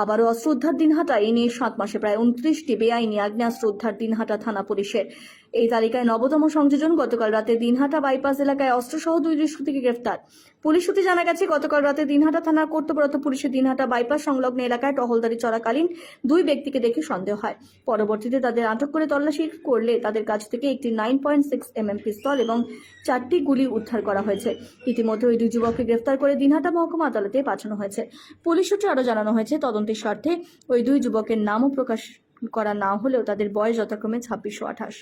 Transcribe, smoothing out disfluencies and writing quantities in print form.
আবারও অস্ত্র উদ্ধার দিনহাটা। এই নিয়ে 7 মাসে প্রায় 29টি বেআইনি আগ্নেয়াস্ত্র উদ্ধার দিনহাটা থানা পুলিশের। এই তালিকায় নবতম সংযোজন। গতকাল রাতে দিনহাটা বাইপাস এলাকায় অস্ত্রসহ 2 দুষ্কৃতীকে গ্রেফতার। পুলিশ সূত্রে জানা গেছে, গতকাল রাতে দিনহাটা থানার কর্তব্যরত পুলিশের দিনহাটা বাইপাস সংলগ্ন এলাকায় টহলদারি চলাকালীন 2 ব্যক্তিকে দেখে সন্দেহ হয়। পরবর্তীতে তাদের আটক করে তল্লাশি করলে তাদের কাছ থেকে একটি 9.6mm পিস্তল এবং 4টি গুলি উদ্ধার করা হয়েছে। ইতিমধ্যে ওই 2 যুবককে গ্রেফতার করে দিনহাটা মহকুমা আদালতে পাঠানো হয়েছে। পুলিশ সূত্রে আরও জানানো হয়েছে, তদন্তের স্বার্থে ওই 2 যুবকের নামও প্রকাশ করা না হলেও তাদের বয়স যথাক্রমে 26 ও 28।